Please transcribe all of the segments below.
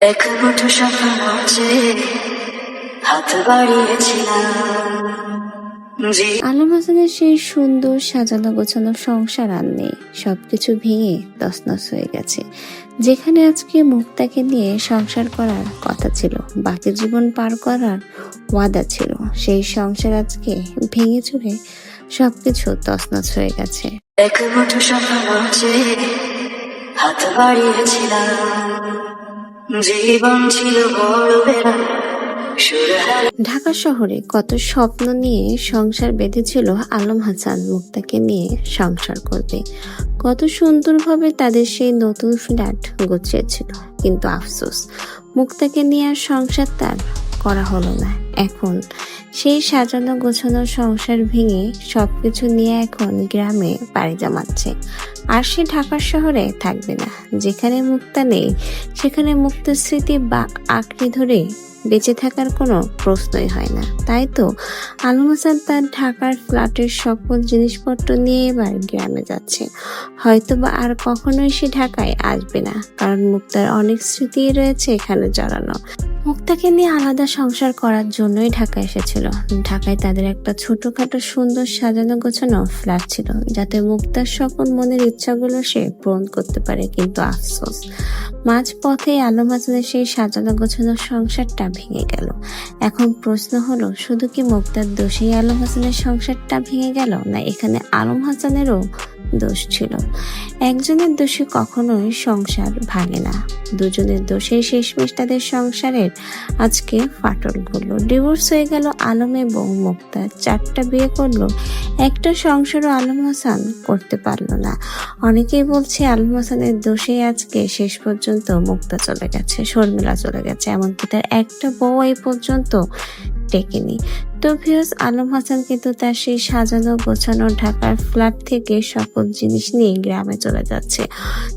এক মুঠো স্বপ্ন চেয়ে হাত বাড়িয়েছিলাম। আলম হাসানের সেই সুন্দর সাজানো গোছানো সংসার আর নেই, সবকিছু ভেঙে তছনছ হয়ে গেছে। যেখানে আজকে মুক্তাকে নিয়ে সংসার করার কথা ছিল, বাকি জীবন পার করার ওয়াদা ছিল, সেই সংসার আজকে ভেঙে চুরে সবকিছু তছনছ হয়ে গেছে। এক মুঠো স্বপ্ন চেয়ে হাত বাড়িয়েছিলাম। জীবন ছিল বড় বেড়া। ঢাকা শহরে কত স্বপ্ন নিয়ে সংসার বেঁধেছিল আলম হাসান মুক্তাকে নিয়ে সংসার করবে, কত সুন্দরভাবে তাদের সেই নতুন ফ্ল্যাট গুছিয়েছিল। কিন্তু আফসোস, মুক্তাকে নিয়ে আর সংসার তার করা হলো না। এখন সেই সাজানো গোছানো সংসার ভেঙে সবকিছু নিয়ে এখন গ্রামে পাড়ি জমাচ্ছে। আর সে ঢাকার শহরে থাকবে না। যেখানে মুক্তা নেই সেখানে মুক্তার স্মৃতি বা আঁকড়ে ধরে বেঁচে থাকার কোনো প্রশ্নই হয় না। তাই তো আলম হাসান তার ঢাকার ফ্ল্যাটের সকল জিনিসপত্র নিয়ে এবার গ্রামে যাচ্ছে। হয়তো বা আর কখনোই সে ঢাকায় আসবে না, কারণ মুক্তার অনেক স্মৃতি রয়েছে এখানে জড়ানো। মুক্তাকে নিয়ে আলাদা সংসার করার জন্যই ঢাকা এসেছিল। ঢাকায় তাদের একটা ছোটখাটো সুন্দর সাজানো গোছানো ফ্ল্যাট ছিল, যাতে মুক্তার সকল মনের ইচ্ছাগুলো সে পূরণ করতে পারে। কিন্তু আফসোস, মাঝ পথে আলম হাসানের সেই সাজানো গোছানো সংসারটা ভেঙে গেল। এখন প্রশ্ন হলো, শুধু কি মুক্তার দোষেই আলম হাসানের সংসারটা ভেঙে গেল, না এখানে আলম হাসানেরও দোষ ছিল? একজনের দোষে কখনোই সংসার ভাঙে না, দুজনের দোষে শেষমেশ তাদের সংসারের আজকে ফাটল ঘটলো। ডিভোর্স হয়ে গেল আলম এবং মুক্তা, 4টা বিয়ে করলো, একটা সংসারও আলম হাসান করতে পারলো না। অনেকেই বলছে আলম হাসানের দোষে আজকে শেষ পর্যন্ত মুক্তা চলে গেছে, শর্মিলা চলে গেছে, এমনকি তার একটা বউ এই পর্যন্ত টেকেনি। তো ভিউয়ার্স, আলম হাসান কিন্তু তার সেই সাজানো গোছানো ঢাকার ফ্ল্যাট থেকে সকল জিনিস নিয়ে গ্রামে চলে যাচ্ছে,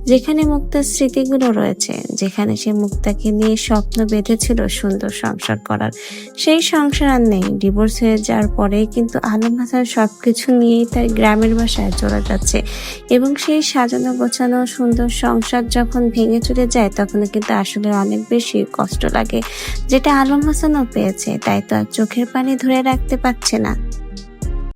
যেখানে মুক্তার স্মৃতিগুলো রয়েছে, যেখানে সে মুক্তাকে নিয়ে স্বপ্ন বেঁধেছিল সুন্দর সংসার করার। সেই সংসার আর নেই। ডিভোর্স হয়ে যাওয়ার পরেই কিন্তু আলম হাসান সবকিছু নিয়েই তার গ্রামের বাসায় চলে যাচ্ছে, এবং সেই সাজানো গোছানো সুন্দর সংসার যখন ভেঙে চলে যায় তখন কিন্তু আসলে অনেক বেশি কষ্ট লাগে, যেটা আলম হাসানও পেয়েছে। তাই তো আর চোখের পানি ধরে রাখতে পারছে না।